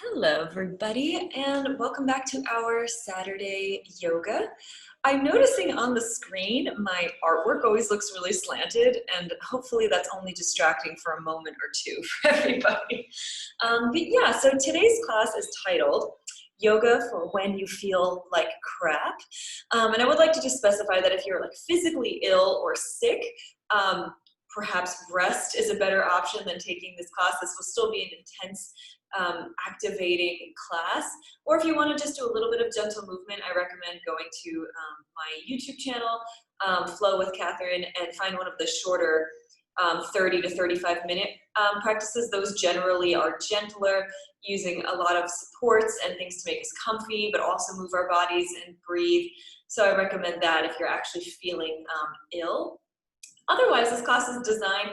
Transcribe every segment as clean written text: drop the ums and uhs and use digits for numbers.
Hello, everybody, and welcome back to our Saturday yoga. I'm noticing on the screen my artwork always looks really slanted, and hopefully that's only distracting for a moment or two for everybody. But yeah, so today's class is titled Yoga for When You Feel Like Crap. And I would like to just specify that if you're like physically ill or sick, perhaps rest is a better option than taking this class. This will still be an intense activating class, or if you want to just do a little bit of gentle movement, I recommend going to my YouTube channel, Flow with Catherine, and find one of the shorter 30 to 35 minute practices. Those generally are gentler, using a lot of supports and things to make us comfy, but also move our bodies and breathe. So I recommend that if you're actually feeling ill. Otherwise, this class is designed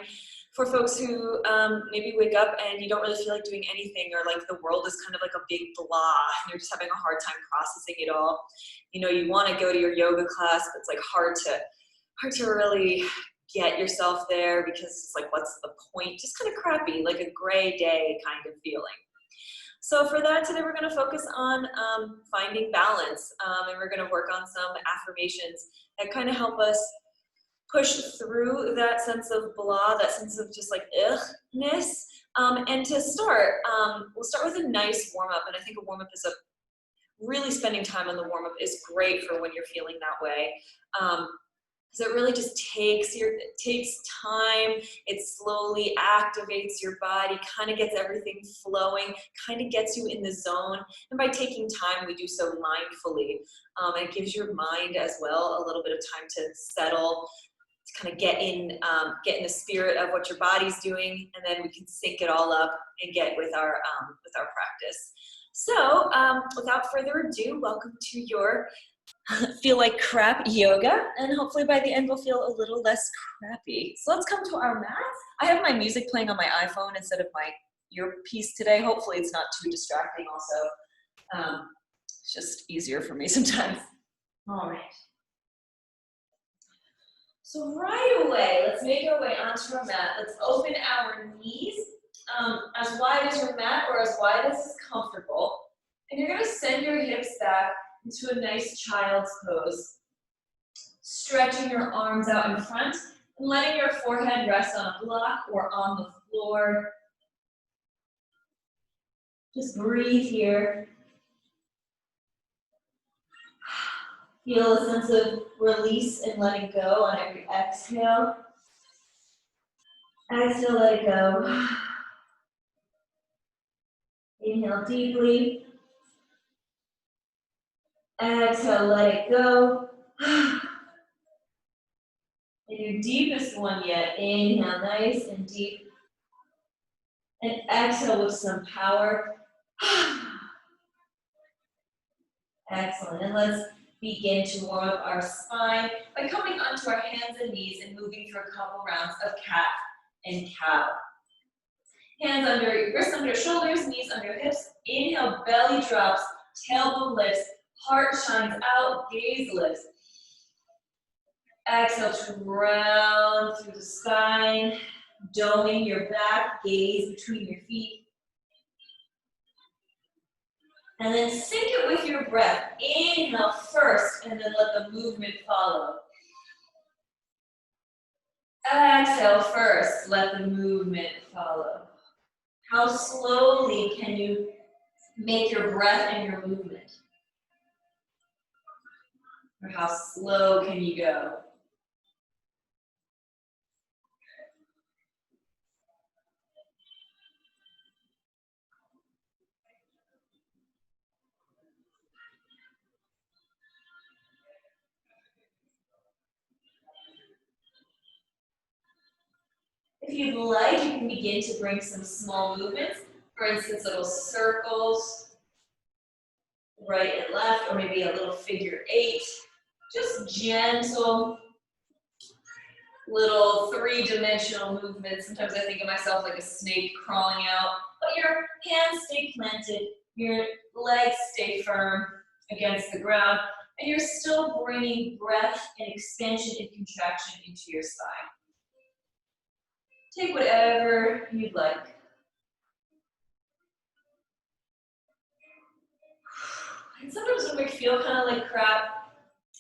for folks who maybe wake up and you don't really feel like doing anything, or like the world is kind of like a big blah and you're just having a hard time processing it all. You know, you want to go to your yoga class, but it's like hard to really get yourself there because it's like, what's the point? Just kind of crappy, like a gray day kind of feeling. So for that, today we're going to focus on finding balance, and we're going to work on some affirmations that kind of help us push through that sense of blah, that sense of just like ughness. And to start, we'll start with a nice warm-up, and I think a warm-up is really spending time on the warm-up is great for when you're feeling that way. Because it really just takes time, it slowly activates your body, kind of gets everything flowing, kind of gets you in the zone. And by taking time, we do so mindfully. And it gives your mind as well a little bit of time to settle, to kind of get in the spirit of what your body's doing, and then we can sync it all up and get with our practice. So without further ado, welcome to your Feel Like Crap yoga, and hopefully by the end we'll feel a little less crappy. So let's come to our mat. I have my music playing on my iPhone instead of my earpiece today. Hopefully it's not too distracting also. It's just easier for me sometimes. All right. So right away, let's make our way onto our mat. Let's open our knees as wide as your mat, or as wide as is comfortable. And you're going to send your hips back into a nice child's pose. Stretching your arms out in front and letting your forehead rest on a block or on the floor. Just breathe here. Feel a sense of release and letting go on every exhale. Exhale, let it go. Inhale deeply. Exhale, let it go. And your deepest one yet. Inhale, nice and deep. And exhale with some power. Excellent. And let's begin to warm up our spine by coming onto our hands and knees and moving through a couple rounds of cat and cow. Hands under, wrists under your shoulders, knees under your hips. Inhale, belly drops, tailbone lifts, heart shines out, gaze lifts. Exhale to round through the spine, doming your back, gaze between your feet. And then sync it with your breath. Inhale first, and then let the movement follow. Exhale first, let the movement follow. How slowly can you make your breath and your movement? Or how slow can you go? If you'd like, you can begin to bring some small movements. For instance, little circles, right and left, or maybe a little figure eight. Just gentle, little three-dimensional movements. Sometimes I think of myself like a snake crawling out, but your hands stay planted, your legs stay firm against the ground, and you're still bringing breath and extension and contraction into your spine. Take whatever you'd like. And sometimes when we feel kind of like crap,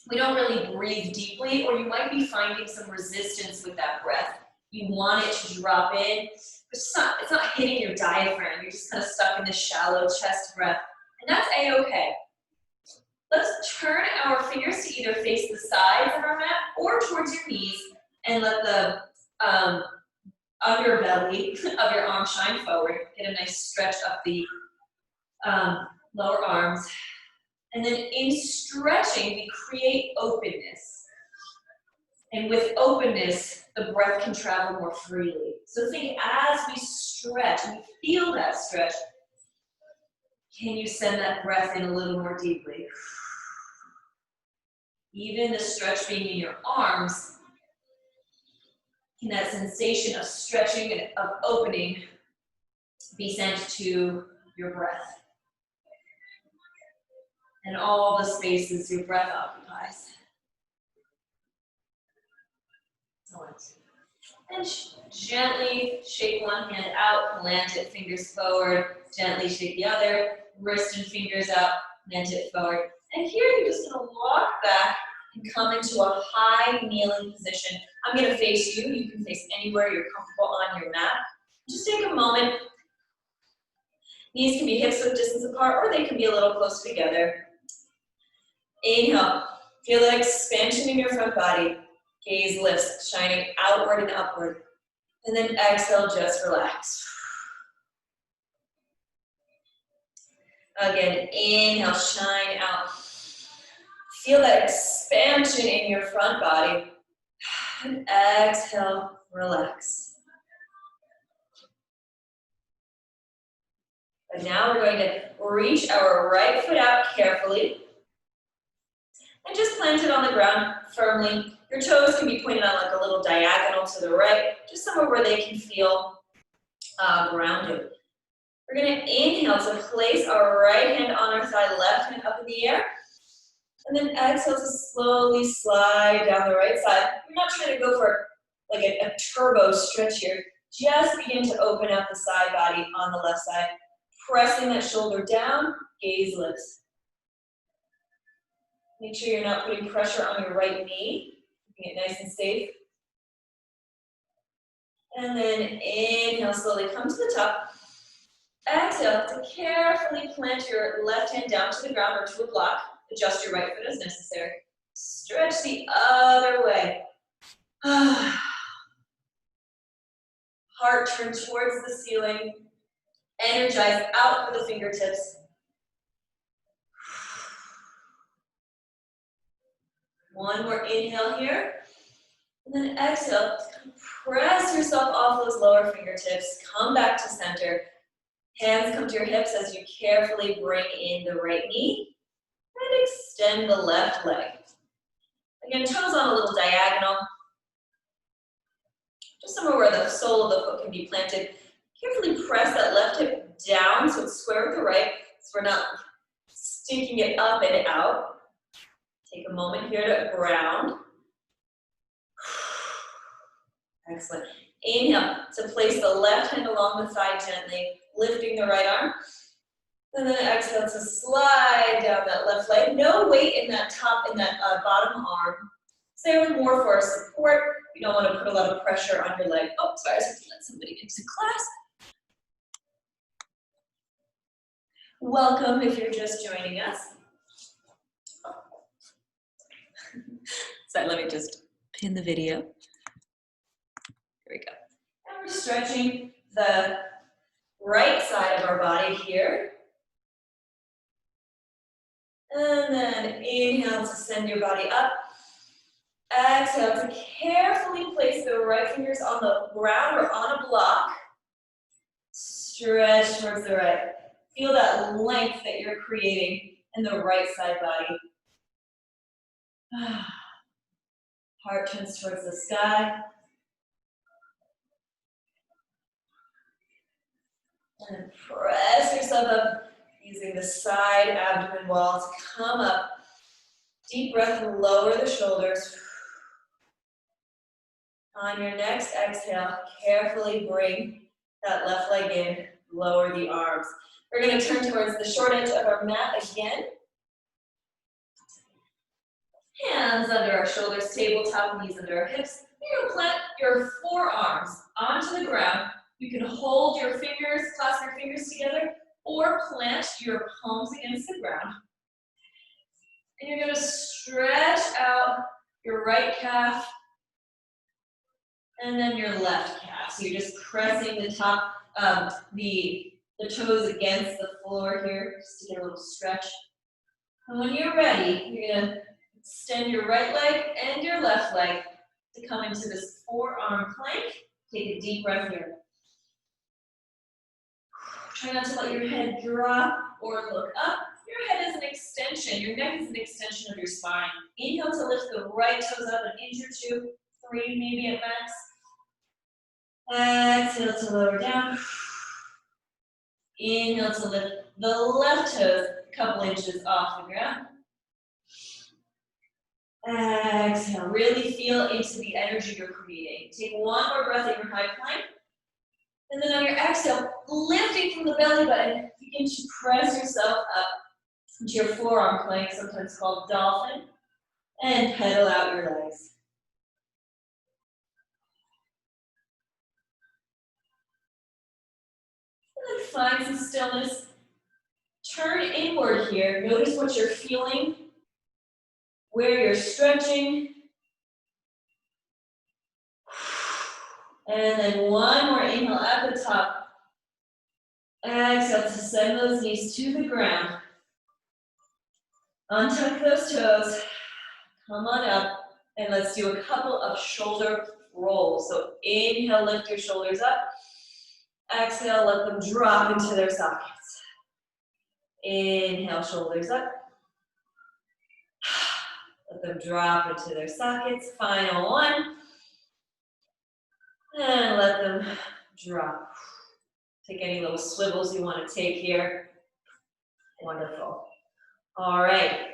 we don't really breathe deeply, or you might be finding some resistance with that breath. You want it to drop in, but it's not hitting your diaphragm. You're just kind of stuck in this shallow chest breath, and that's A-okay. Let's turn our fingers to either face the sides of our mat or towards your knees, and let the underbelly of your arm shine forward. Get a nice stretch up the lower arms. And then in stretching, we create openness. And with openness, the breath can travel more freely. So think as we stretch, and we feel that stretch, can you send that breath in a little more deeply? Even the stretch being in your arms, can that sensation of stretching and of opening be sent to your breath? And all the spaces your breath occupies. And gently shake one hand out, plant it, fingers forward. Gently shake the other, wrist and fingers out, plant it forward. And here you're just gonna walk back and come into a high kneeling position. I'm gonna face you. You can face anywhere you're comfortable on your mat. Just take a moment. Knees can be hips width distance apart, or they can be a little close together. Inhale, feel that expansion in your front body. Gaze lifts, shining outward and upward. And then exhale, just relax. Again, inhale, shine out. Feel that expansion in your front body. And exhale, relax. And now we're going to reach our right foot out carefully. And just plant it on the ground firmly. Your toes can be pointed out like a little diagonal to the right, just somewhere where they can feel grounded. We're going to inhale to place our right hand on our thigh, left hand up in the air. And then exhale to slowly slide down the right side. You're not trying to go for like a turbo stretch here. Just begin to open up the side body on the left side. Pressing that shoulder down, gaze lifts. Make sure you're not putting pressure on your right knee. Keeping it nice and safe. And then inhale, slowly come to the top. Exhale to carefully plant your left hand down to the ground or to a block. Adjust your right foot as necessary. Stretch the other way. Heart turn towards the ceiling. Energize out for the fingertips. One more inhale here. And then exhale. Press yourself off those lower fingertips. Come back to center. Hands come to your hips as you carefully bring in the right knee. And extend the left leg. Again, toes on a little diagonal. Just somewhere where the sole of the foot can be planted. Carefully press that left hip down so it's square with the right, so we're not stinking it up and out. Take a moment here to ground. Excellent. Inhale to place the left hand along the thigh gently, lifting the right arm. And then exhale to slide down that left leg. No weight in that bottom arm. Stay with more for support. You don't want to put a lot of pressure on your leg. Oh, sorry, I was going to let somebody into class. Welcome if you're just joining us. So let me just pin the video. Here we go. And we're stretching the right side of our body here. And then inhale to send your body up. Exhale to carefully place the right fingers on the ground or on a block. Stretch towards the right. Feel that length that you're creating in the right side body. Heart turns towards the sky. And press yourself up using the side abdomen wall to come up. Deep breath and lower the shoulders. On your next exhale, carefully bring that left leg in, lower the arms. We're going to turn towards the short edge of our mat again. Hands under our shoulders, tabletop, knees under our hips. You're gonna plant your forearms onto the ground. You can hold your fingers, clasp your fingers together, or plant your palms against the ground. And you're gonna stretch out your right calf and then your left calf. So you're just pressing the top, the toes against the floor here, just to get a little stretch. And when you're ready, you're gonna extend your right leg and your left leg to come into this forearm plank. Take a deep breath here. Try not to let your head drop or look up. Your head is an extension. Your neck is an extension of your spine. Inhale to lift the right toes up, an inch or two, 3 maybe at max. Exhale to lower down. Inhale to lift the left toes a couple inches off the ground. Exhale, really feel into the energy you're creating. Take one more breath in your high plank. And then on your exhale, lifting from the belly button, begin to press yourself up into your forearm plank, sometimes called dolphin, and pedal out your legs. And then find some stillness. Turn inward here. Notice what you're feeling, where you're stretching. And then one more inhale at the top. Exhale to send those knees to the ground. Untuck those toes. Come on up. And let's do a couple of shoulder rolls. So inhale, lift your shoulders up. Exhale, let them drop into their sockets. Inhale, shoulders up. Let them drop into their sockets. Final one. And let them drop. Take any little swivels you want to take here. Wonderful. All right.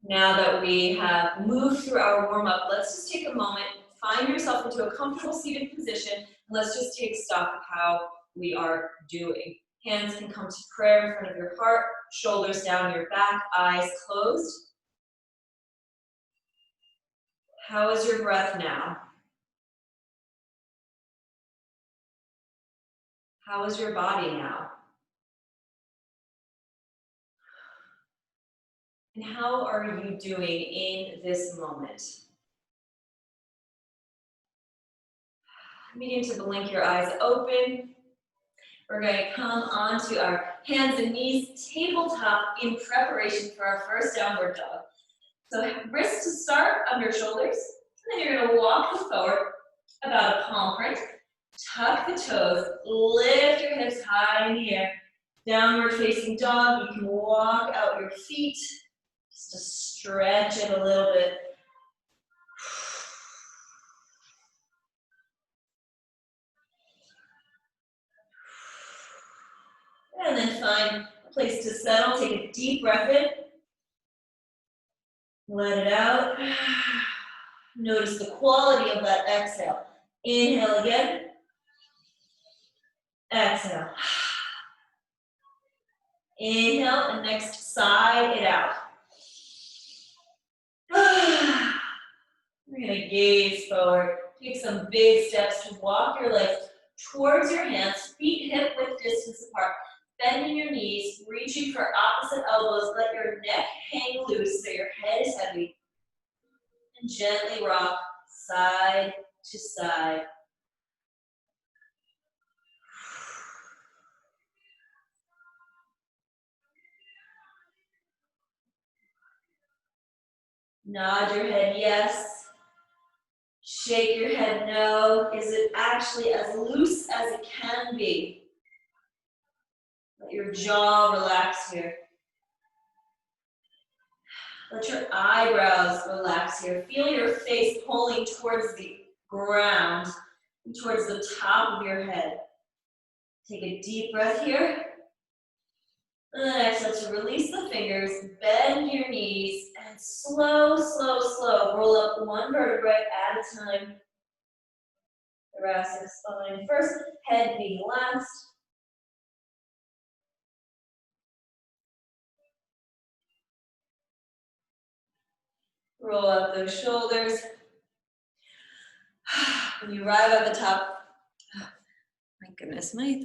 Now that we have moved through our warm-up, let's just take a moment, find yourself into a comfortable seated position, and let's just take stock of how we are doing. Hands can come to prayer in front of your heart, shoulders down your back, eyes closed. How is your breath now? How is your body now? And how are you doing in this moment? Begin to blink your eyes open. We're going to come onto our hands and knees, tabletop, in preparation for our first downward dog. So wrists to start, under shoulders, and then you're going to walk them forward about a palm print. Tuck the toes, lift your hips high in the air. Downward facing dog, you can walk out your feet, just to stretch it a little bit. And then find a place to settle. Take a deep breath in. Let it out. Notice the quality of that exhale. Inhale again. Exhale. Inhale, and next sigh it out. We're going to gaze forward. Take some big steps to walk your legs towards your hands, feet hip width distance apart. Bending your knees, reaching for opposite elbows. Let your neck hang loose so your head is heavy. And gently rock side to side. Nod your head yes. Shake your head no. Is it actually as loose as it can be? Let your jaw relax here. Let your eyebrows relax here. Feel your face pulling towards the ground, towards the top of your head. Take a deep breath here. And then exhale to release the fingers, bend your knees, and slow, slow, slow. Roll up one vertebrae at a time. Thoracic spine first, head being last. Roll up those shoulders. When you arrive at the top, my goodness, my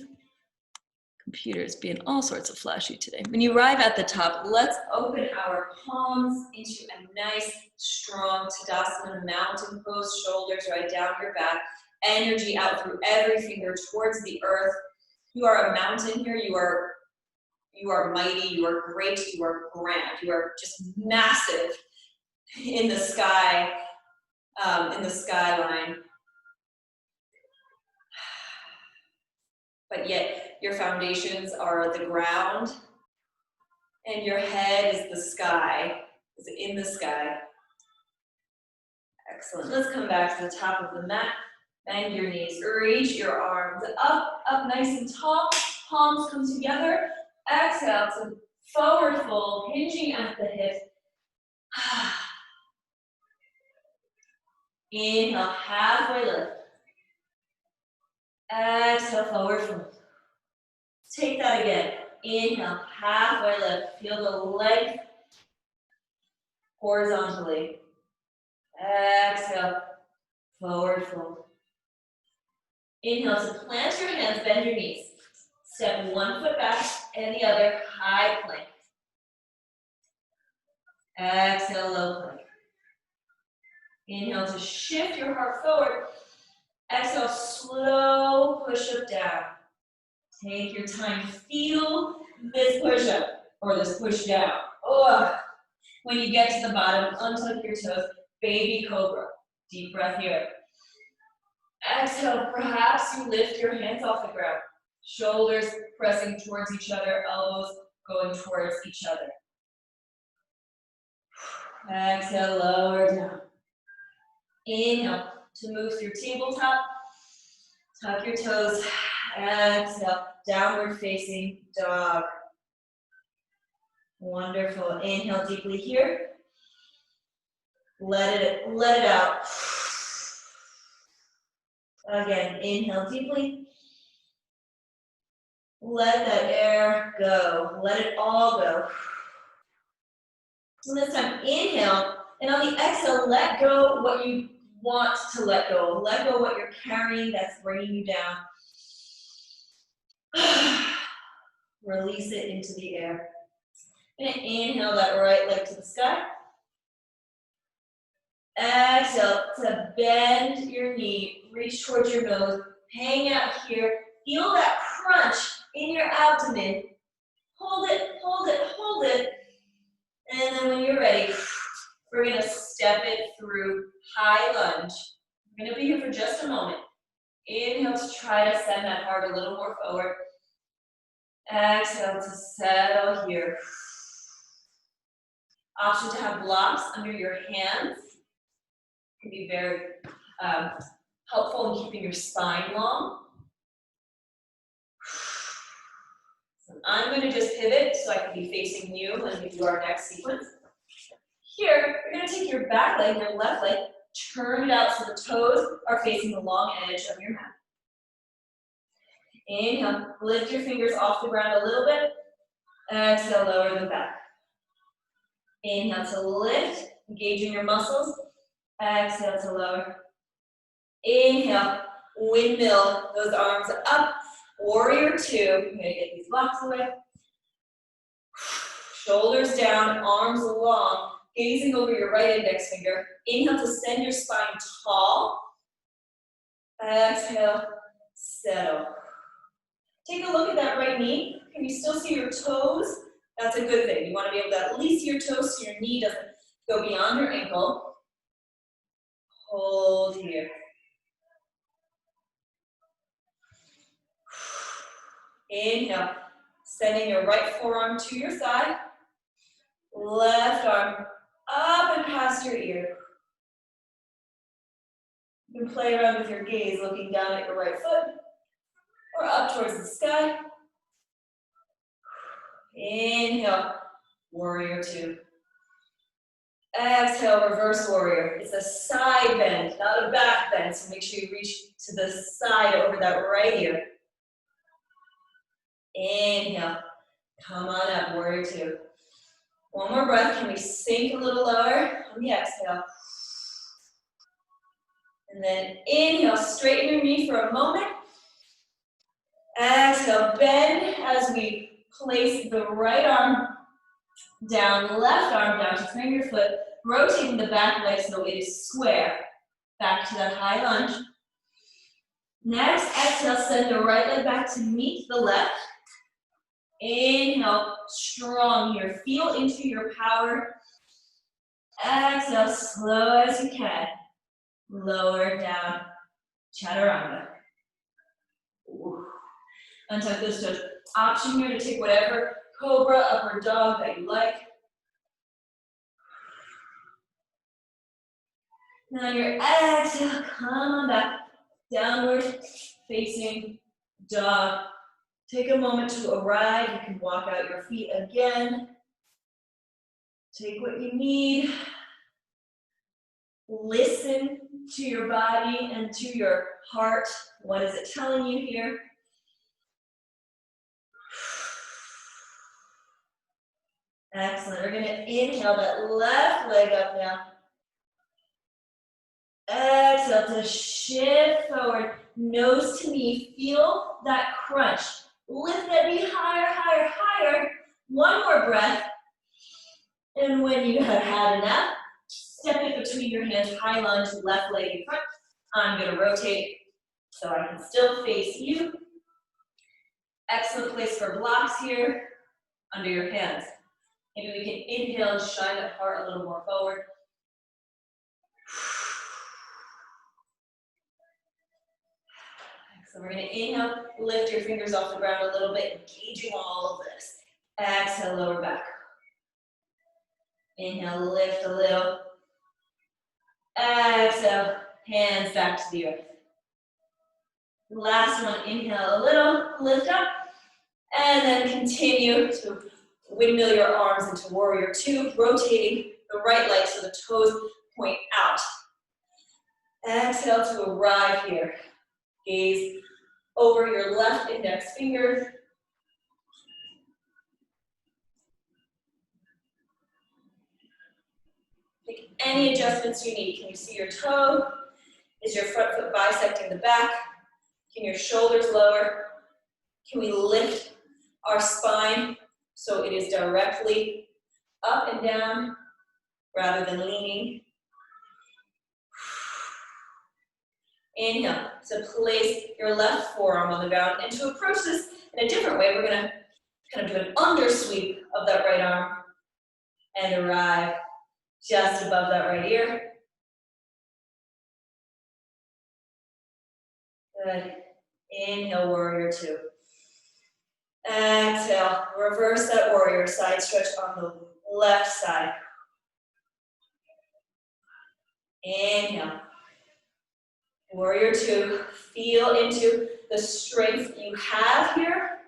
computer is being all sorts of flashy today. When you arrive at the top, let's open our palms into a nice, strong Tadasana mountain pose, shoulders right down your back, energy out through every finger towards the earth. You are a mountain here. You are mighty, you are great, you are grand, you are just massive in the sky, in the skyline. But yet your foundations are the ground and your head is the sky, is in the sky. Excellent. Let's come back to the top of the mat. Bend your knees, reach your arms up, up nice and tall. Palms come together. Exhale to forward fold, hinging at the hip. Inhale, halfway lift. Exhale, forward fold. Take that again. Inhale, halfway lift. Feel the length horizontally. Exhale, forward fold. Inhale to plant your hands, bend your knees. Step one foot back and the other, high plank. Exhale, low plank. Inhale to shift your heart forward. Exhale, slow push-up down. Take your time, feel this push-up or this push down. Oh. When you get to the bottom, untuck your toes, baby cobra. Deep breath here. Exhale, perhaps you lift your hands off the ground. Shoulders pressing towards each other, elbows going towards each other. Exhale, lower down. Inhale to move through tabletop. Tuck your toes. Exhale, downward facing dog. Wonderful. Inhale deeply here. Let it out. Again, inhale deeply. Let that air go. Let it all go. And this time, inhale, and on the exhale, let go what you want to let go. Let go what you're carrying that's bringing you down. Release it into the air. And inhale that right leg to the sky. Exhale to bend your knee, reach towards your nose, hang out here. Feel that crunch in your abdomen. Hold it, hold it, hold it. And then when you're ready, we're gonna step it through high lunge. We're gonna be here for just a moment. Inhale to try to send that heart a little more forward. Exhale to settle here. Option to have blocks under your hands. Can be very helpful in keeping your spine long. So I'm going to just pivot so I can be facing you when we do our next sequence. Here, you're going to take your back leg, your left leg, turn it out so the toes are facing the long edge of your mat. Inhale, lift your fingers off the ground a little bit. Exhale, lower them back. Inhale to lift, engaging your muscles. Exhale to lower. Inhale, windmill those arms up. Warrior two. I'm going to get these blocks away. Shoulders down, arms long, gazing over your right index finger. Inhale to send your spine tall. Exhale, settle. Take a look at that right knee. Can you still see your toes? That's a good thing. You want to be able to at least see your toes so your knee doesn't go beyond your ankle. Hold here. Inhale, sending your right forearm to your side. Left arm up and past your ear. You can play around with your gaze, looking down at your right foot or up towards the sky. Inhale, warrior two. Exhale, reverse warrior. It's a side bend, not a back bend, so make sure you reach to the side over that right ear. Inhale, come on up, warrior two. One more breath. Can we sink a little lower on the exhale? And then inhale, straighten your knee for a moment. Exhale, bend as we place the right arm down, left arm down to frame your foot, rotating the back leg so it is square. Back to that high lunge. Next, exhale, send the right leg back to meet the left. Inhale, strong here. Feel into your power. Exhale, slow as you can. Lower down, chaturanga. Ooh. Untuck those toes. Option here to take whatever cobra, upper dog that you like. Now on your exhale, come on back. Downward facing dog. Take a moment to arrive. You can walk out your feet again. Take what you need. Listen to your body and to your heart. What is it telling you here? Excellent. We're going to inhale that left leg up now. Exhale to shift forward, nose to knee. Feel that crunch. Lift that knee higher, higher, higher. One more breath. And when you have had enough, step it between your hands, high lunge, left leg in front. I'm going to rotate so I can still face you. Excellent place for blocks here, under your hands. Maybe we can inhale and shine that heart a little more forward. So we're going to inhale, lift your fingers off the ground a little bit, engaging all of this. Exhale, lower back. Inhale, lift a little. Exhale, hands back to the earth. Last one, inhale a little, lift up, and then continue to windmill your arms into warrior two, rotating the right leg so the toes point out. Exhale to arrive here. Gaze over your left index finger. Make any adjustments you need. Can you see your toe? Is your front foot bisecting the back? Can your shoulders lower? Can we lift our spine so it is directly up and down rather than leaning? Inhale, so place your left forearm on the ground, and to approach this in a different way, we're gonna kind of do an undersweep of that right arm and arrive just above that right ear. Good. Inhale, warrior two. Exhale, reverse that warrior, side stretch on the left side. Inhale. Warrior two, feel into the strength you have here.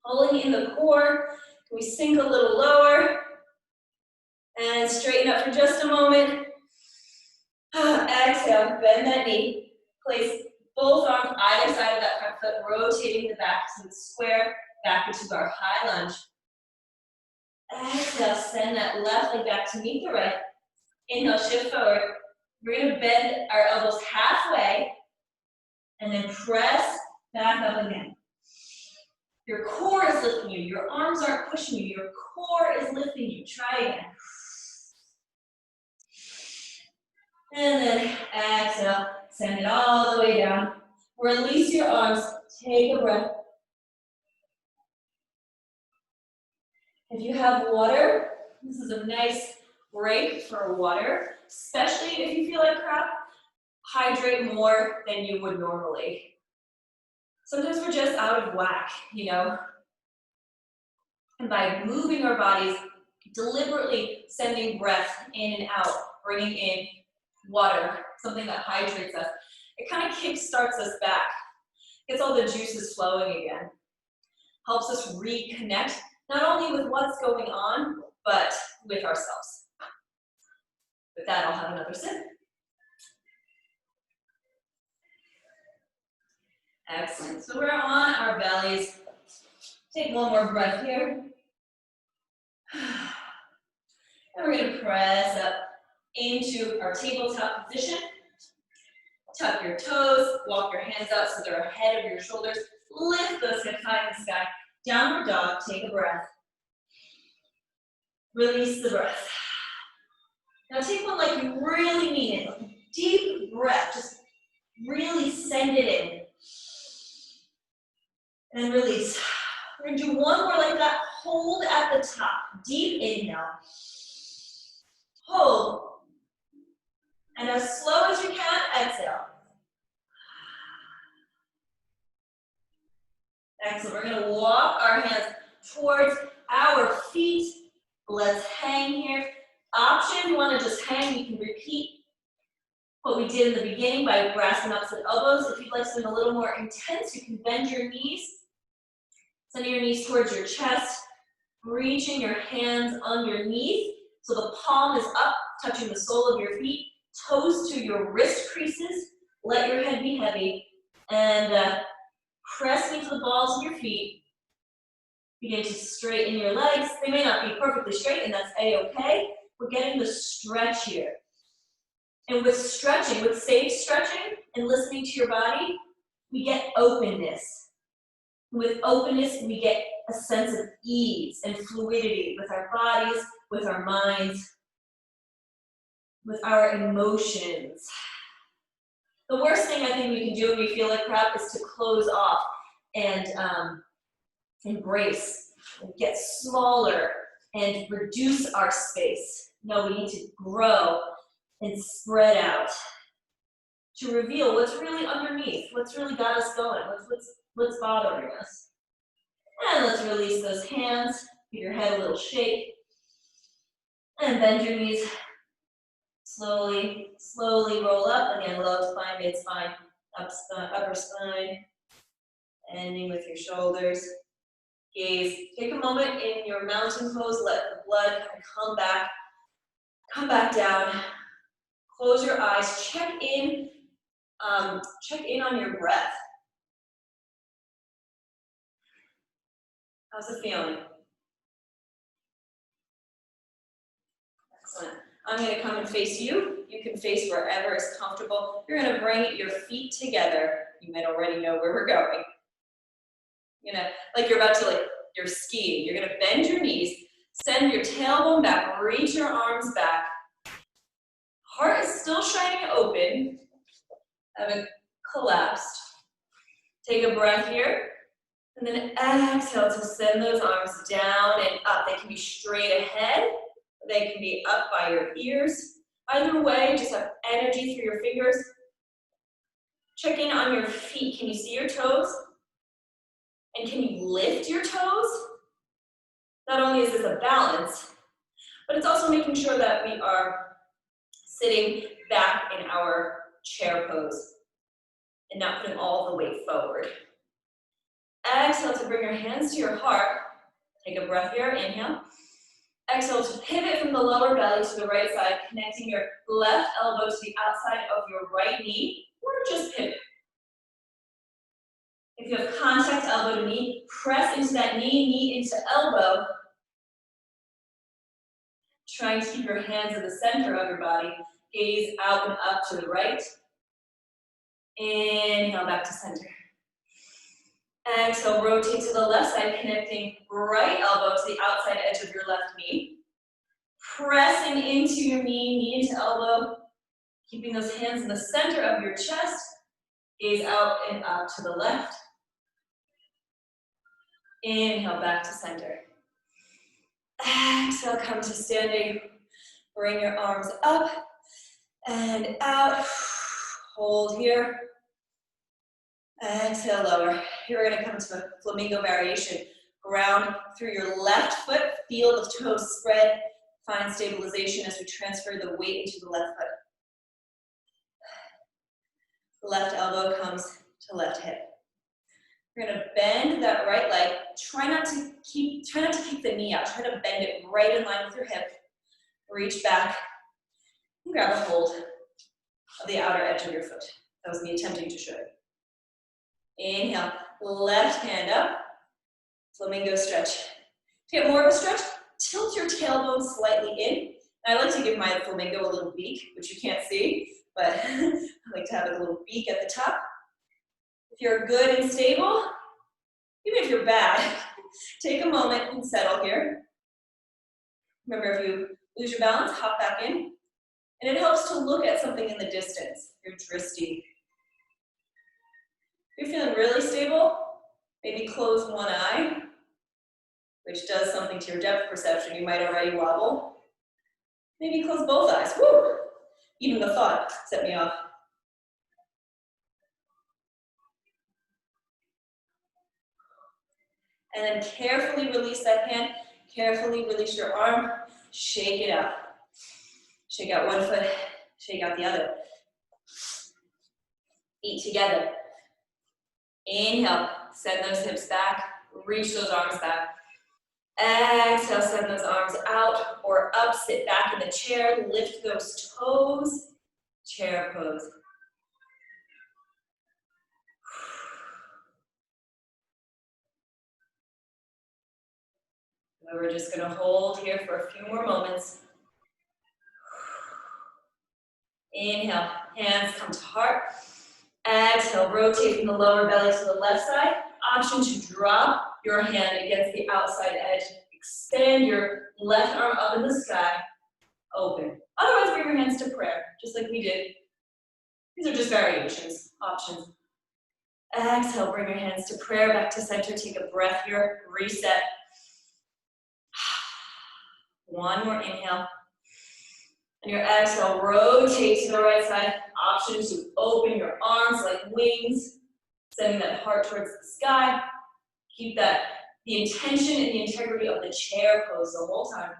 Pulling in the core. Can we sink a little lower? And straighten up for just a moment. Exhale, bend that knee. Place both arms either side of that front foot, rotating the back so it's square, back into our high lunge. Exhale, send that left leg back to meet the right. Inhale, shift forward. We're going to bend our elbows halfway and then press back up again. Your core is lifting you. Your arms aren't pushing you. Your core is lifting you. Try again. And then exhale, send it all the way down. Release your arms, take a breath. If you have water, this is a nice break for water, especially if you feel like crap. Hydrate more than you would normally. Sometimes we're just out of whack, you know? And by moving our bodies, deliberately sending breath in and out, bringing in water, something that hydrates us, it kind of kick-starts us back, gets all the juices flowing again, helps us reconnect, not only with what's going on, but with ourselves. With that, I'll have another sip. Excellent. So we're on our bellies. Take one more breath here. And we're going to press up into our tabletop position. Tuck your toes, walk your hands out so they're ahead of your shoulders. Lift those hips high in the sky. Downward dog, take a breath. Release the breath. Now take one like you really mean it. Like a deep breath, just really send it in. And release. We're going to do one more like that. Hold at the top. Deep inhale. Hold. And as slow as you can, exhale. Excellent. We're going to walk our hands towards our feet. Let's hang here. Option, if you want to just hang, you can repeat what we did in the beginning by grasping opposite elbows. If you'd like something a little more intense, you can bend your knees. Send your knees towards your chest, reaching your hands underneath. So the palm is up, touching the sole of your feet, toes to your wrist creases. Let your head be heavy. And press into the balls of your feet. Begin to straighten your legs. They may not be perfectly straight, and that's A-okay. We're getting the stretch here. And with stretching, with safe stretching and listening to your body, we get openness. With openness, we get a sense of ease and fluidity with our bodies, with our minds, with our emotions. The worst thing I think we can do when we feel like crap is to close off and embrace, and get smaller and reduce our space. No, we need to grow and spread out to reveal what's really underneath, what's really got us going, what's bothering us. And let's release those hands, give your head a little shake, and bend your knees. Slowly, slowly roll up. Again, low spine, mid spine, upper spine. Ending with your shoulders. Gaze. Take a moment in your mountain pose. Let the blood come back down. Close your eyes. Check in on your breath. How's it feeling? Excellent. I'm going to come and face you. You can face wherever is comfortable. You're going to bring your feet together. You might already know where we're going. You're going to, like you're about to, you're skiing. You're going to bend your knees, send your tailbone back, reach your arms back. Heart is still shining open. Haven't collapsed. Take a breath here. And then exhale to send those arms down and up. They can be straight ahead. They can be up by your ears. Either way, just have energy through your fingers. Check in on your feet. Can you see your toes? And can you lift your toes? Not only is this a balance, but it's also making sure that we are sitting back in our chair pose and not putting all the weight forward. Exhale to bring your hands to your heart. Take a breath here, inhale. Exhale to pivot from the lower belly to the right side, connecting your left elbow to the outside of your right knee, or just pivot. If you have contact elbow to knee, press into that knee into elbow. Trying to keep your hands in the center of your body. Gaze out and up to the right. Inhale back to center. Exhale, rotate to the left side, connecting right elbow to the outside edge of your left knee. Pressing into your knee into elbow. Keeping those hands in the center of your chest. Gaze out and up to the left. Inhale back to center. Exhale, come to standing. Bring your arms up and out. Hold here. Exhale, lower. Here we're going to come to a flamingo variation. Ground through your left foot. Feel the toes spread. Find stabilization as we transfer the weight into the left foot. Left elbow comes to left hip. We're going to bend that right leg. Try not to keep the knee out. Try to bend it right in line with your hip. Reach back and grab a hold of the outer edge of your foot. That was me attempting to show you. Inhale, left hand up, flamingo stretch. To get more of a stretch, tilt your tailbone slightly in. I like to give my flamingo a little beak, which you can't see, but I like to have a little beak at the top. If you're good and stable, even if you're bad, take a moment and settle here. Remember, if you lose your balance, hop back in. And it helps to look at something in the distance, your drishti. If you're feeling really stable, maybe close one eye, which does something to your depth perception. You might already wobble. Maybe close both eyes. Woo! Even the thought set me off. And then carefully release that hand. Carefully release your arm. Shake it out. Shake out one foot. Shake out the other. Feet together. Inhale. Send those hips back. Reach those arms back. Exhale, send those arms out or up. Sit back in the chair. Lift those toes. Chair pose. So we're just going to hold here for a few more moments. Inhale, hands come to heart. Exhale, rotate from the lower belly to the left side. Option to drop your hand against the outside edge. Extend your left arm up in the sky. Open. Otherwise, bring your hands to prayer, just like we did. These are just variations, options. Exhale, bring your hands to prayer, back to center. Take a breath here, reset. One more inhale. And your exhale, rotate to the right side. Option to open your arms like wings, sending that heart towards the sky. Keep that, the intention and the integrity of the chair pose the whole time.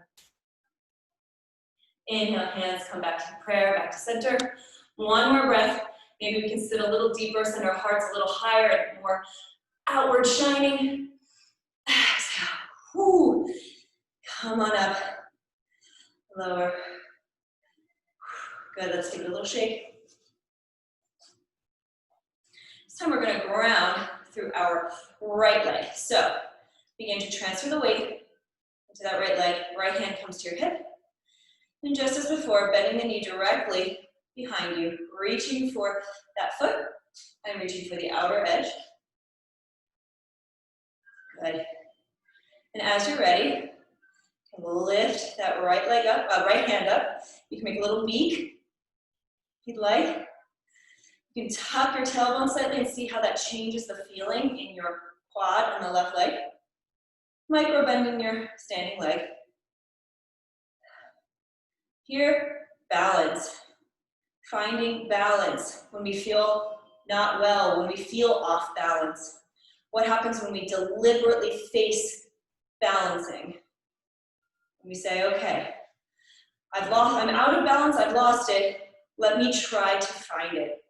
Inhale, hands come back to prayer, back to center. One more breath. Maybe we can sit a little deeper, send our hearts a little higher and more outward shining. Exhale. Whew. Come on up. Lower. Good, let's give it a little shake. This time we're gonna ground through our right leg. So, begin to transfer the weight into that right leg. Right hand comes to your hip. And just as before, bending the knee directly behind you, reaching for that foot and reaching for the outer edge. Good. And as you're ready, lift that right leg up, right hand up. You can make a little beak if you'd like. You can tuck your tailbone slightly and see how that changes the feeling in your quad on the left leg. Micro bend in your standing leg. Here, balance. Finding balance when we feel not well, when we feel off balance. What happens when we deliberately face balancing? When we say, okay, I'm out of balance, I've lost it, let me try to find it.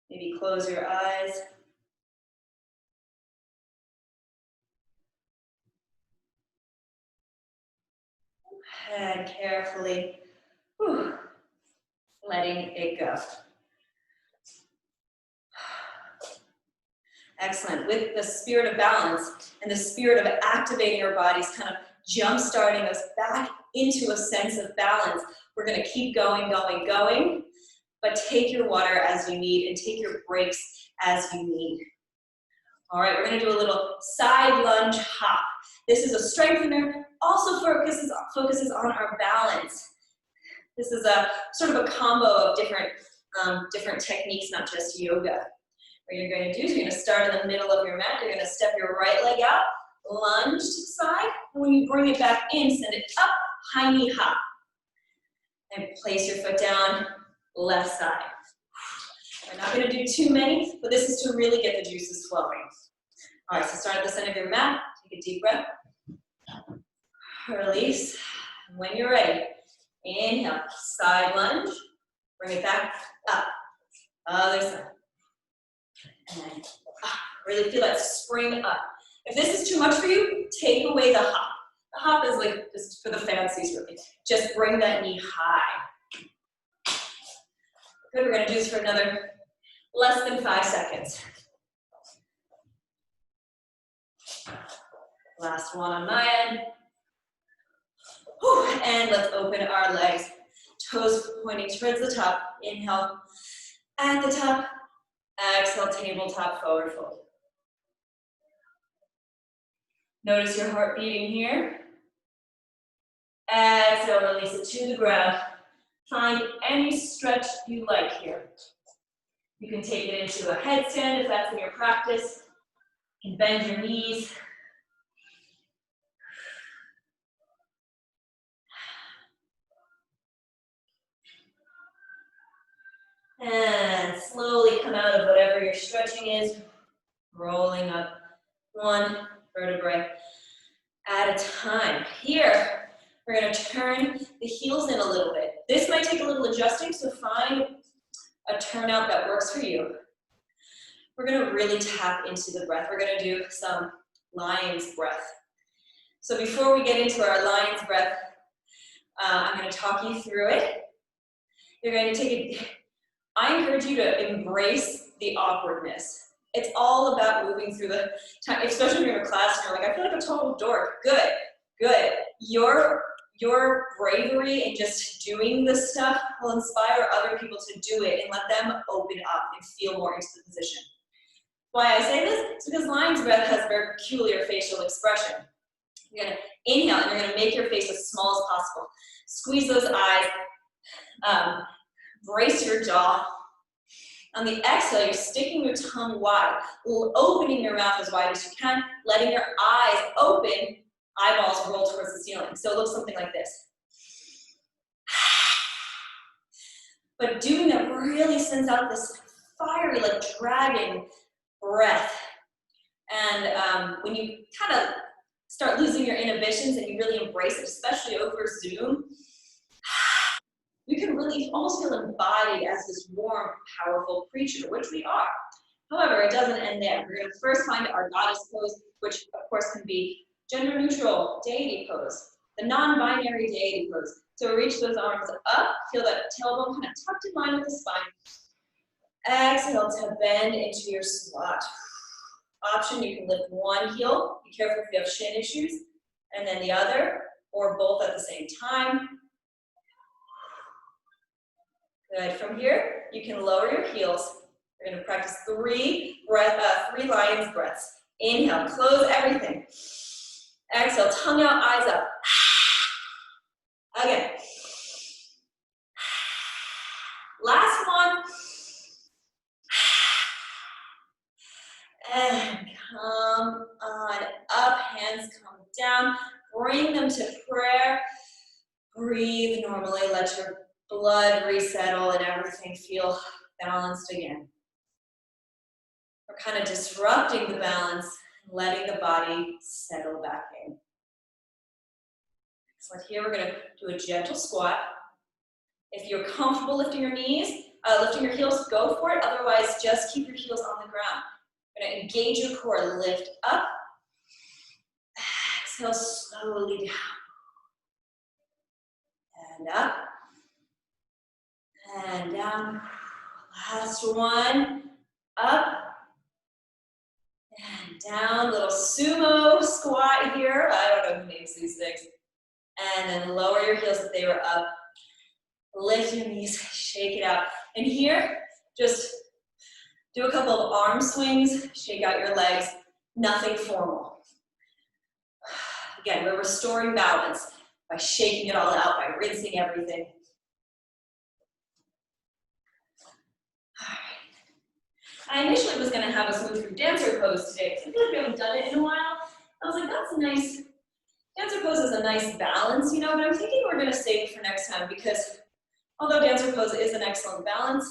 Maybe close your eyes. And carefully, letting it go. Excellent. With the spirit of balance and the spirit of activating our bodies, kind of jump-starting us back into a sense of balance, we're going to keep going, going, going, but take your water as you need and take your breaks as you need. All right, we're going to do a little side lunge hop. This is a strengthener, also focuses on our balance. This is a sort of a combo of different techniques, not just yoga. What you're going to do is you're going to start in the middle of your mat. You're going to step your right leg out, lunge to the side, and when you bring it back in, send it up, high knee hop. And place your foot down, left side. We're not going to do too many, but this is to really get the juices flowing. All right, so start at the center of your mat. Take a deep breath. Release. When you're ready, inhale, side lunge. Bring it back, up. Other side. And then really feel that spring up. If this is too much for you, take away the hop. The hop is like just for the fancies, really. Just bring that knee high. Good, we're gonna do this for another less than 5 seconds. Last one on my end. Whew. And let's open our legs. Toes pointing towards the top. Inhale at the top. Exhale, tabletop forward fold. Notice your heart beating here. Exhale, release it to the ground. Find any stretch you like here. You can take it into a headstand if that's in your practice. You can bend your knees. And slowly come out of whatever your stretching is, rolling up one vertebrae at a time. Here, we're going to turn the heels in a little bit. This might take a little adjusting, so find a turnout that works for you. We're going to really tap into the breath. We're going to do some lion's breath. So before we get into our lion's breath, I'm going to talk you through it. You're going to take it. I encourage you to embrace the awkwardness. It's all about moving through the time, especially when you're in a class and you're like, I feel like a total dork. Good, good. Your bravery and just doing this stuff will inspire other people to do it and let them open up and feel more into the position. Why I say this is because lion's breath has a very peculiar facial expression. You're gonna inhale and you're gonna make your face as small as possible. Squeeze those eyes, brace your jaw. On the exhale, you're sticking your tongue wide, opening your mouth as wide as you can, letting your eyes open, eyeballs roll towards the ceiling. So it looks something like this. But doing that really sends out this fiery, like dragon breath. And when you kind of start losing your inhibitions and you really embrace it, especially over Zoom, you can really almost feel embodied as this warm, powerful creature, which we are. However, it doesn't end there. We're going to first find our goddess pose, which of course can be gender neutral deity pose, the non-binary deity pose. So reach those arms up, feel that tailbone kind of tucked in line with the spine. Exhale to bend into your squat. Option, you can lift one heel. Be careful if you have shin issues. And then the other, or both at the same time. Good. From here, you can lower your heels. We're going to practice three lion's breaths. Inhale, close everything. Exhale, tongue out, eyes up. Again. Last one. And come on up, hands come down. Bring them to prayer. Breathe normally, let your blood resettle and everything feel balanced again. We're kind of disrupting the balance, letting the body settle back in. So here we're going to do a gentle squat. If you're comfortable lifting your knees, lifting your heels, go for it. Otherwise, just keep your heels on the ground. You're going to engage your core, lift up. Exhale slowly down. And up. And down. Last one. Up. And down. Little sumo squat here. I don't know who names these things. And then lower your heels if they were up. Lift your knees, shake it out. And here, just do a couple of arm swings, shake out your legs, nothing formal. Again, we're restoring balance by shaking it all out, by rinsing everything. All right. I initially was gonna have us move through dancer pose today, because I feel like we haven't done it in a while. I was like, that's a nice, dancer pose is a nice balance, you know, but I'm thinking we're gonna save it for next time, because although dancer pose is an excellent balance,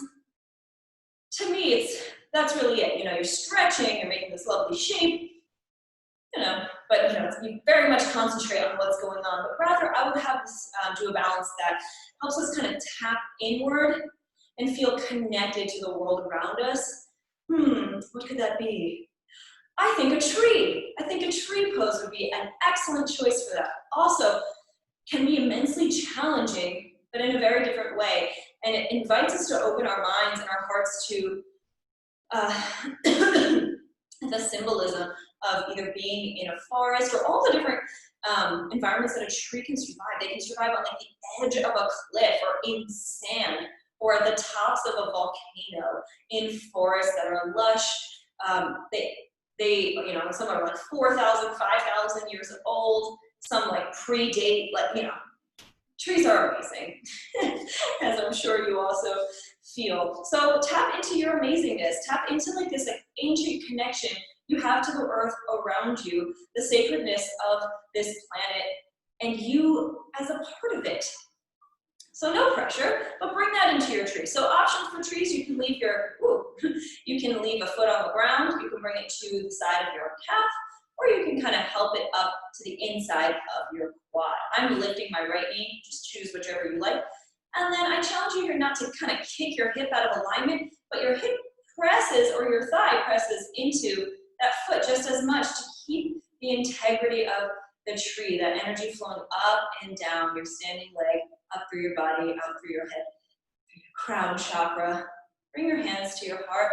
to me, that's really it. You know, you're stretching, you're making this lovely shape, you know, but you know, you very much concentrate on what's going on. But rather, I would have us do a balance that helps us kind of tap inward and feel connected to the world around us. What could that be? I think a tree. I think a tree pose would be an excellent choice for that. Also, can be immensely challenging, but in a very different way. And it invites us to open our minds and our hearts to the symbolism of either being in a forest or all the different environments that a tree can survive. They can survive on like the edge of a cliff or in sand or at the tops of a volcano, in forests that are lush. They you know, some are like 4,000, 5,000 years old. Some like predate, like, you know, trees are amazing, as I'm sure you also feel. So tap into your amazingness. Tap into like this like ancient connection you have to the earth around you, the sacredness of this planet, and you as a part of it. So no pressure, but bring that into your tree. So options for trees, you can leave you can leave a foot on the ground, you can bring it to the side of your calf, or you can kind of help it up to the inside of your quad. I'm lifting my right knee, just choose whichever you like. And then I challenge you here not to kind of kick your hip out of alignment, but your hip presses or your thigh presses into that foot just as much to keep the integrity of the tree, that energy flowing up and down your standing leg, up through your body, out through your head, through your crown chakra. Bring your hands to your heart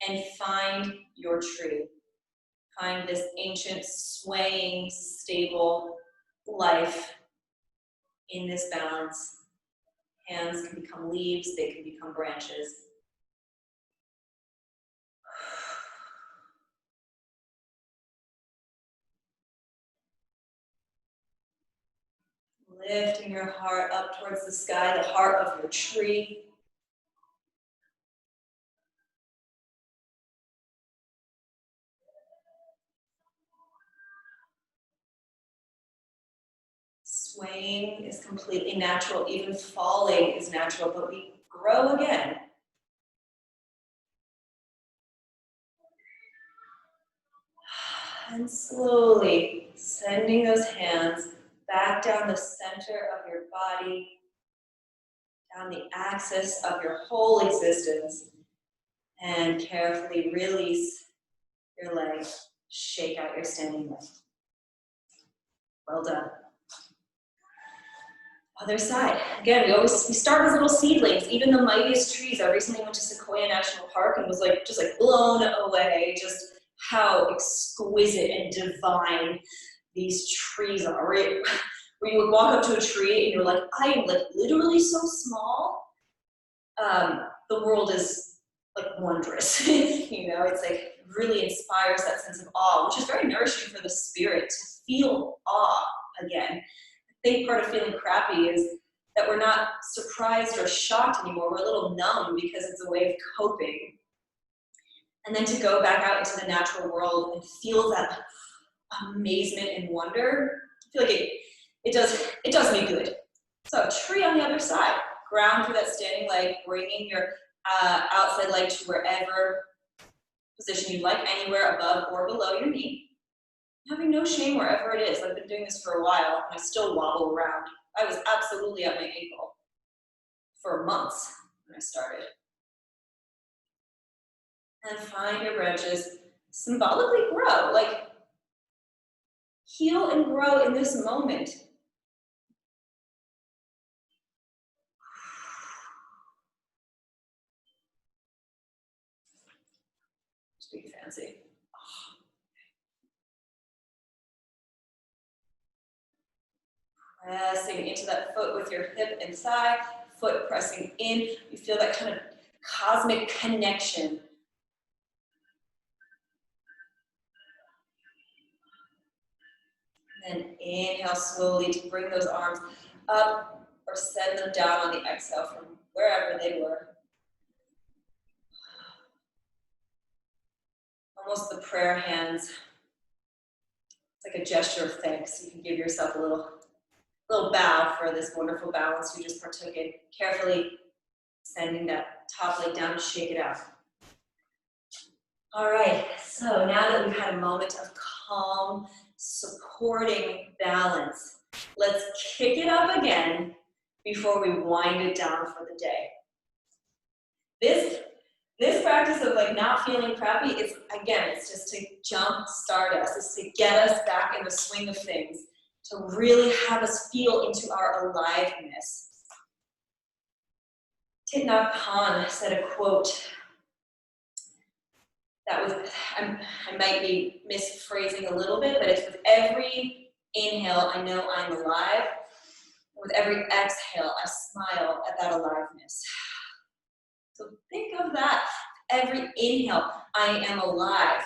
and find your tree. Find this ancient, swaying, stable life in this balance. Hands can become leaves, they can become branches. Lifting your heart up towards the sky, the heart of your tree. Swaying is completely natural, even falling is natural, but we grow again. And slowly sending those hands back down the center of your body, down the axis of your whole existence, and carefully release your leg, shake out your standing leg. Well done. Other side. Again, we start as little seedlings, even the mightiest trees. I recently went to Sequoia National Park and was like, just like blown away, just how exquisite and divine these trees are. Right? Where you would walk up to a tree and you're like, I am like literally so small. The world is like wondrous. You know, it's like really inspires that sense of awe, which is very nourishing for the spirit to feel awe again. I think part of feeling crappy is that we're not surprised or shocked anymore. We're a little numb because it's a way of coping. And then to go back out into the natural world and feel that amazement and wonder, I feel like it does me good. So tree on the other side, ground through that standing leg, bringing your outside leg to wherever position you like, anywhere above or below your knee. Having no shame wherever it is. I've been doing this for a while and I still wobble around. I was absolutely at my ankle for months when I started. And find your branches, symbolically grow, like heal and grow in this moment. Just be fancy. Pressing into that foot with your hip and thigh, foot pressing in. You feel that kind of cosmic connection. And then inhale slowly to bring those arms up or send them down on the exhale from wherever they were. Almost the prayer hands. It's like a gesture of thanks. You can give yourself a little bow for this wonderful balance you just partook in. Carefully sending that top leg down and shake it out. All right, so now that we've had a moment of calm, supporting balance, let's kick it up again before we wind it down for the day. This practice of like not feeling crappy is, again, it's just to jump start us. It's to get us back in the swing of things, to really have us feel into our aliveness. Thich Nhat Hanh said a quote, That was, I might be misphrasing a little bit, but it's with every inhale, I know I'm alive. With every exhale, I smile at that aliveness. So think of that. Every inhale, I am alive.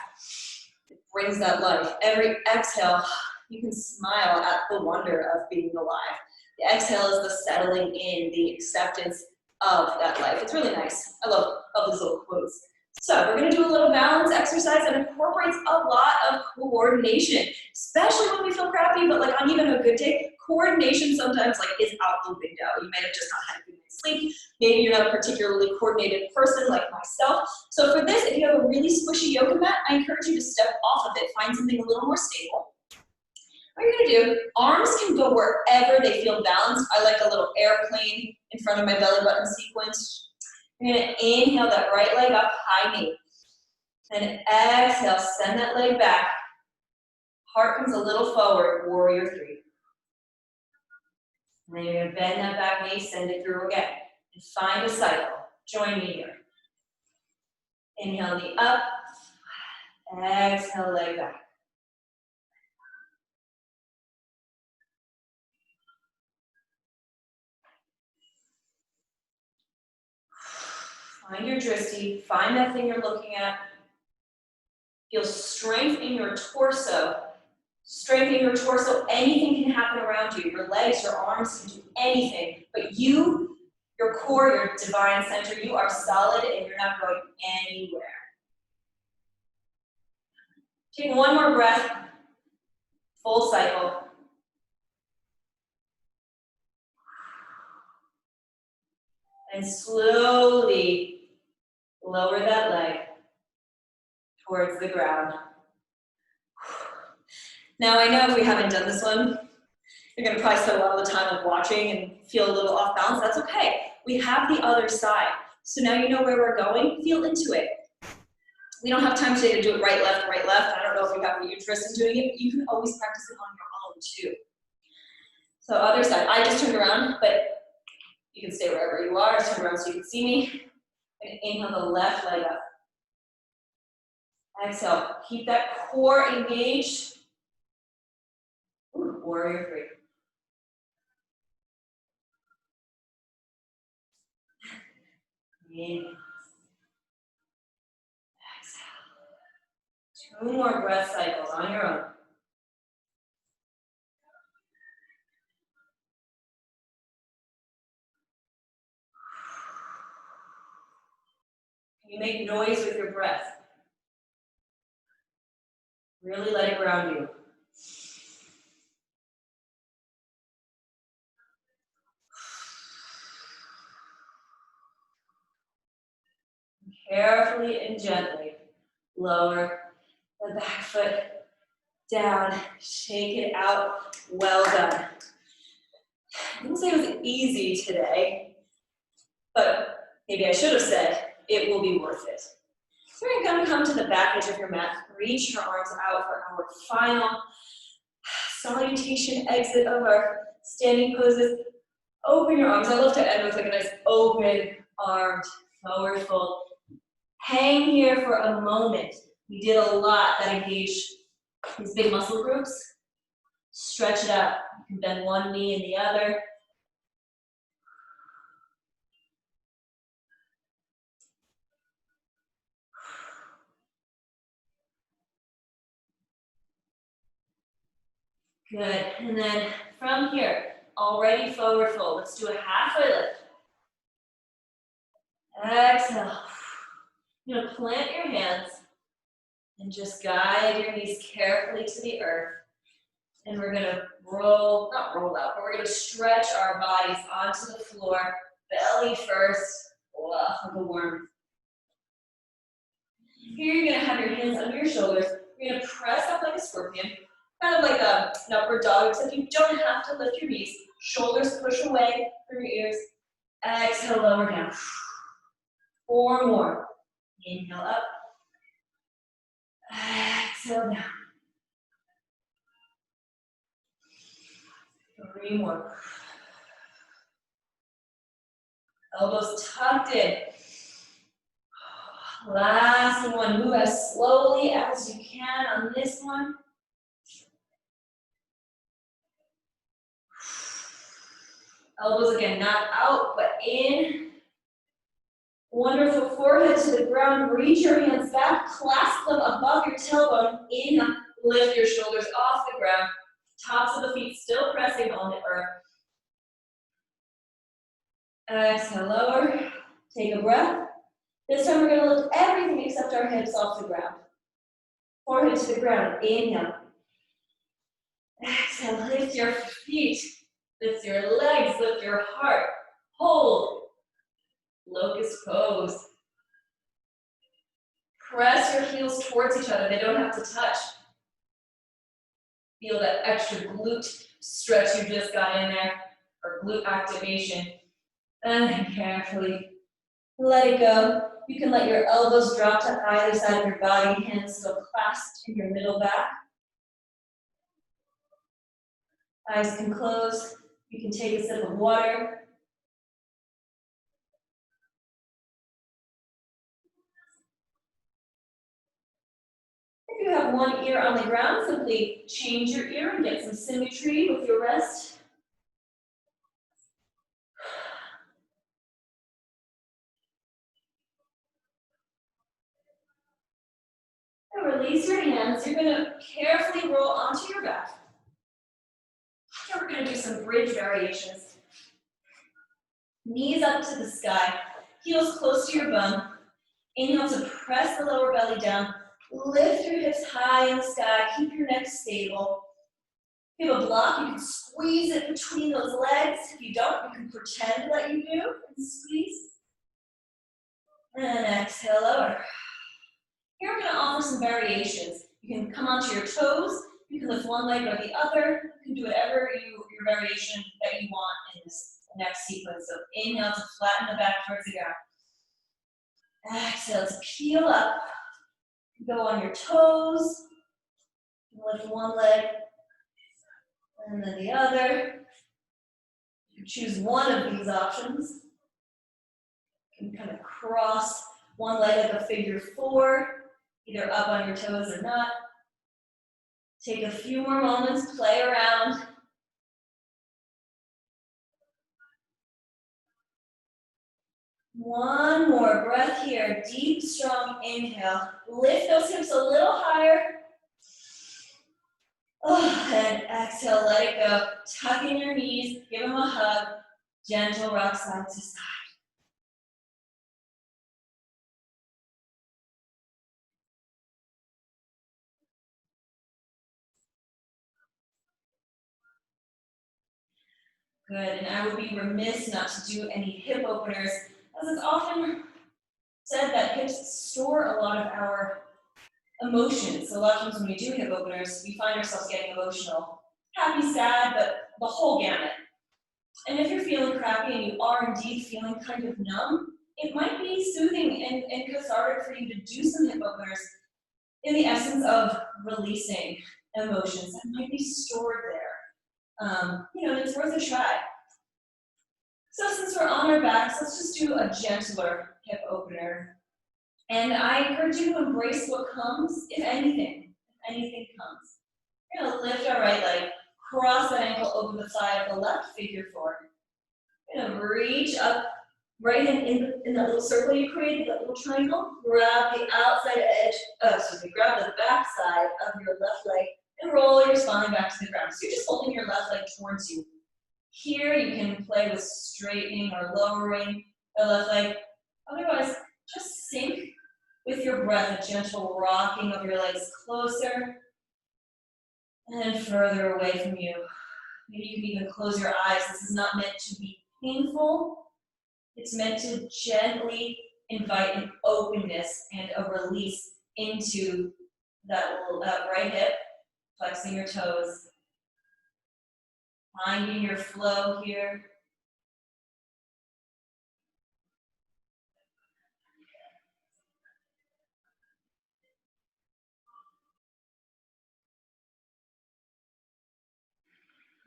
It brings that life. Every exhale, you can smile at the wonder of being alive. The exhale is the settling in, the acceptance of that life. It's really nice. I love these little quotes. So we're gonna do a little balance exercise that incorporates a lot of coordination, especially when we feel crappy, but like on even a good day, coordination sometimes like is out the window. You might have just not had a good night's sleep. Maybe you're not a particularly coordinated person like myself. So for this, if you have a really squishy yoga mat, I encourage you to step off of it, find something a little more stable. What you're gonna do, arms can go wherever they feel balanced. I like a little airplane in front of my belly button sequence. You're gonna inhale that right leg up, high knee. And exhale, send that leg back. Heart comes a little forward, warrior three. And then you're gonna bend that back knee, send it through again. And find a cycle. Join me here. Inhale, knee up. Exhale, leg back. Find your drishti, find that thing you're looking at. Feel strength in your torso. Strength in your torso, anything can happen around you. Your legs, your arms can do anything. But you, your core, your divine center, you are solid and you're not going anywhere. Take one more breath, full cycle. And slowly lower that leg towards the ground. Now I know if we haven't done this one, you're gonna probably spend a lot of the time like watching and feel a little off balance. That's okay. We have the other side. So now you know where we're going, feel into it. We don't have time today to do it right, left, right, left. I don't know if you have any interest in doing it, but you can always practice it on your own too. So other side, I just turned around, but you can stay wherever you are. Just turn around so you can see me. And inhale the left leg up. Exhale, keep that core engaged. Ooh, warrior three. Inhale. Exhale. 2 more breath cycles on your own. You make noise with your breath. Really let it ground you. Carefully and gently lower the back foot down. Shake it out. Well done. I didn't say it was easy today, but maybe I should have said it will be worth it. So you're going to come to the back edge of your mat. Reach your arms out for our final salutation exit of our standing poses. Open your arms. I love to end with like a nice open armed forward fold. Hang here for a moment. We did a lot that engaged these big muscle groups. Stretch it out. You can bend one knee and the other. Good. And then from here, already forward fold. Let's do a halfway lift. Exhale. You're gonna plant your hands and just guide your knees carefully to the earth. And we're gonna not roll out, but we're gonna stretch our bodies onto the floor, belly first, like a worm. Here you're gonna have your hands under your shoulders. You're gonna press up like a scorpion, kind of like an upward dog, except you don't have to lift your knees. Shoulders push away from your ears. Exhale, lower down. 4 more. Inhale up. Exhale down. 3 more. Elbows tucked in. Last one, move as slowly as you can on this one. Elbows again, not out, but in. Wonderful, forehead to the ground, reach your hands back, clasp them above your tailbone, inhale, lift your shoulders off the ground, tops of the feet still pressing on the earth. Exhale, lower, take a breath. This time we're gonna lift everything except our hips off the ground. Forehead to the ground, inhale. Exhale, lift your feet, lift your legs, lift your heart. Hold, locust pose. Press your heels towards each other, they don't have to touch. Feel that extra glute stretch you just got in there, or glute activation. And then carefully let it go. You can let your elbows drop to either side of your body, hands still clasped in your middle back. Eyes can close. You can take a sip of water. If you have one ear on the ground, simply change your ear and get some symmetry with your rest. And release your hands. You're gonna carefully roll onto your back. Here we're gonna do some bridge variations. Knees up to the sky, heels close to your bum. Inhale to press the lower belly down. Lift your hips high in the sky. Keep your neck stable. If you have a block, you can squeeze it between those legs. If you don't, you can pretend that you do and squeeze. And exhale, lower. Here we're going to offer some variations. You can come onto your toes. You can lift one leg or the other. You can do whatever your variation that you want in this next sequence. So inhale to flatten the back towards the ground. Exhale to peel up. Go on your toes. Lift one leg and then the other. You can choose one of these options. You can kind of cross one leg like a figure four, either up on your toes or not. Take a few more moments, play around. One more breath here, deep, strong inhale. Lift those hips a little higher. Oh, and exhale, let it go. Tuck in your knees, give them a hug. Gentle rock side to side. Good, and I would be remiss not to do any hip openers, as it's often said that hips store a lot of our emotions. So a lot of times when we do hip openers, we find ourselves getting emotional. Happy, sad, but the whole gamut. And if you're feeling crappy and you are indeed feeling kind of numb, it might be soothing and cathartic for you to do some hip openers in the essence of releasing emotions that might be stored there. It's worth a try. So since we're on our backs, let's just do a gentler hip opener. And I encourage you to embrace what comes, if anything comes. We're gonna lift our right leg, cross that ankle over the thigh of the left, figure four. We're gonna reach up, right in that little circle you created, that little triangle. Grab the outside edge, grab the back side of your left leg and roll your spine back to the ground. So you're just holding your left leg towards you. Here you can play with straightening or lowering the left leg. Otherwise, just sink with your breath, a gentle rocking of your legs closer and further away from you. Maybe you can even close your eyes. This is not meant to be painful. It's meant to gently invite an openness and a release into that right hip, flexing your toes, finding your flow here.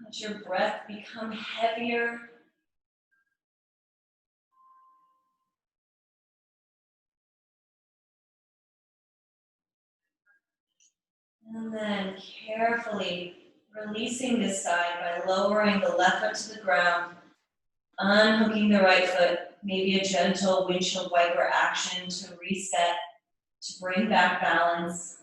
Let your breath become heavier. And then carefully releasing this side by lowering the left foot to the ground, unhooking the right foot, maybe a gentle windshield wiper action to reset, to bring back balance.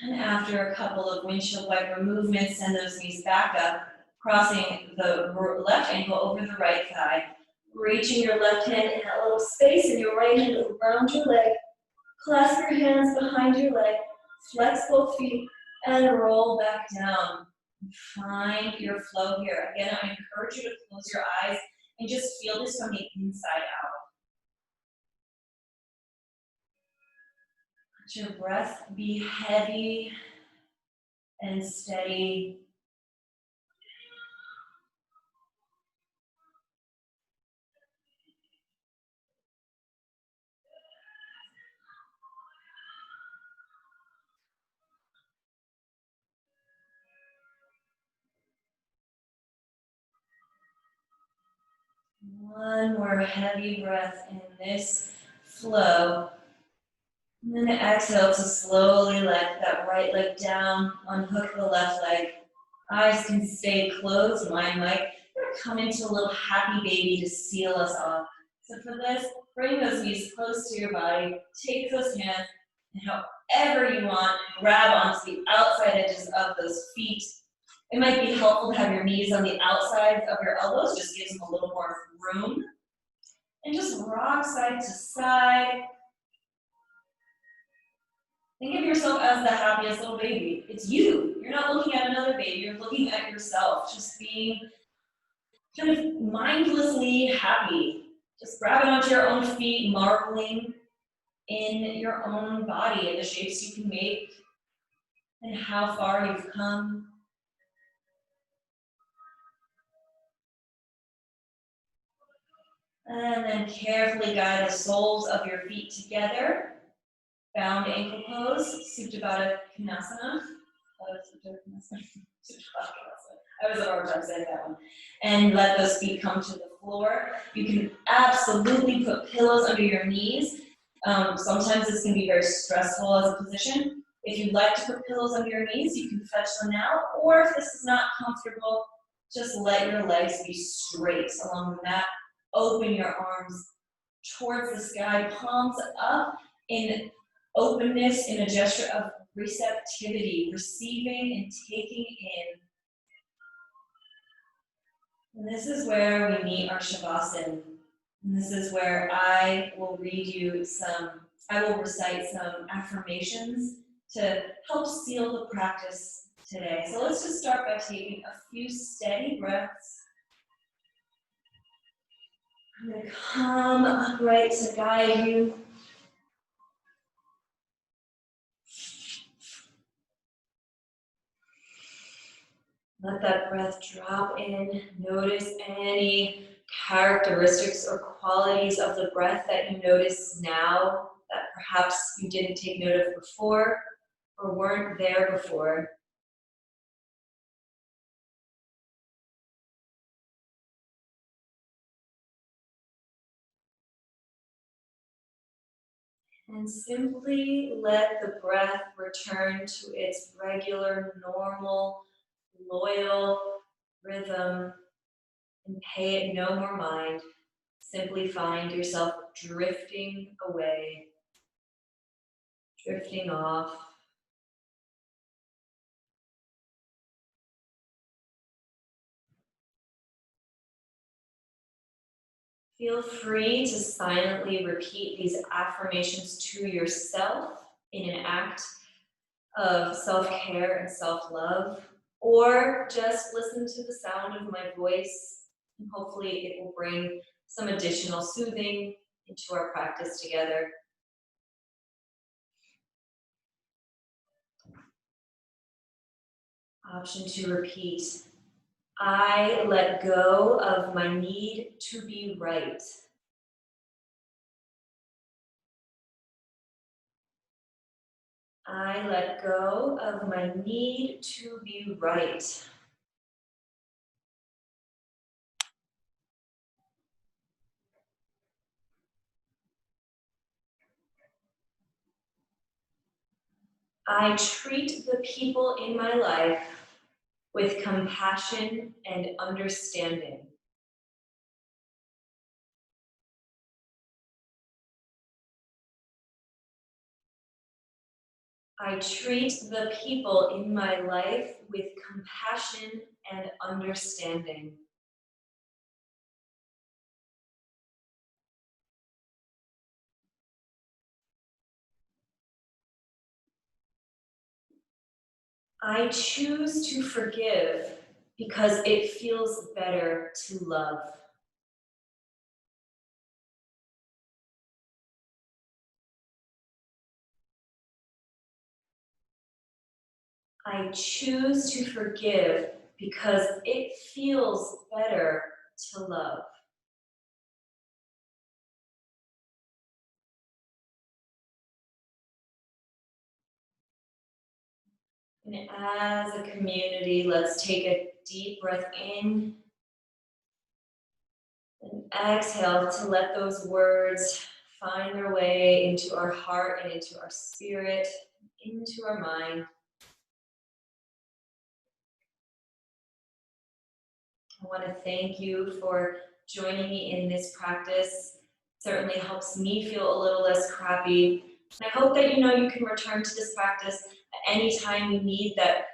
And after a couple of windshield wiper movements, send those knees back up, crossing the left ankle over the right thigh, reaching your left hand in that little space and your right hand around your leg. Clasp your hands behind your leg, flex both feet, and roll back down. Find your flow here. Again, I encourage you to close your eyes and just feel this from the inside out. Let your breath be heavy and steady. One more heavy breath in this flow. And then exhale to slowly let that right leg down, unhook the left leg. Eyes can stay closed, mind might. We're gonna come into a little happy baby to seal us off. So for this, bring those knees close to your body, take those hands, and however you want, grab onto the outside edges of those feet. It might be helpful to have your knees on the outsides of your elbows, just gives them a little more room. And just rock side to side. Think of yourself as the happiest little baby. It's you. You're not looking at another baby, you're looking at yourself, just being kind of mindlessly happy. Just grab it onto your own feet, marveling in your own body and the shapes you can make and how far you've come. And then carefully guide the soles of your feet together. Bound ankle pose, Supta Baddha Konasana. I was having a hard time saying that one. And let those feet come to the floor. You can absolutely put pillows under your knees. Sometimes this can be very stressful as a position. If you'd like to put pillows under your knees, you can fetch them now. Or if this is not comfortable, just let your legs be straight along the mat. Open your arms towards the sky, palms up in openness, in a gesture of receptivity, receiving and taking in. And this is where we meet our Shavasana. And this is where I will recite some affirmations to help seal the practice today. So let's just start by taking a few steady breaths. I'm going to come upright to guide you. Let that breath drop in. Notice any characteristics or qualities of the breath that you notice now that perhaps you didn't take note of before or weren't there before. And simply let the breath return to its regular, normal, loyal rhythm and pay it no more mind. Simply find yourself drifting away, drifting off. Feel free to silently repeat these affirmations to yourself in an act of self-care and self-love, or just listen to the sound of my voice, and hopefully it will bring some additional soothing into our practice together. Option to repeat. I let go of my need to be right. I let go of my need to be right. I treat the people in my life with compassion and understanding. I treat the people in my life with compassion and understanding. I choose to forgive because it feels better to love. I choose to forgive because it feels better to love. And as a community, let's take a deep breath in and exhale to let those words find their way into our heart and into our spirit, into our mind. I want to thank you for joining me in this practice. It certainly helps me feel a little less crappy. And I hope that you can return to this practice at any time you need that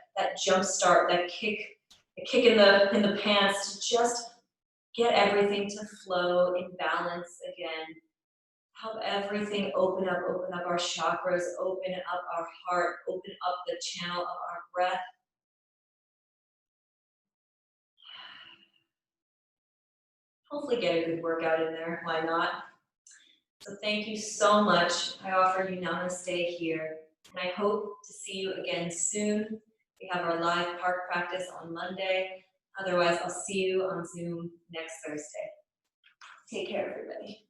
jump start, that kick in the pants to just get everything to flow in balance again. Help everything open up our chakras, open up our heart, open up the channel of our breath. Hopefully get a good workout in there, why not? So thank you so much. I offer you namaste here. And I hope to see you again soon. We have our live park practice on Monday. Otherwise, I'll see you on Zoom next Thursday. Take care, everybody.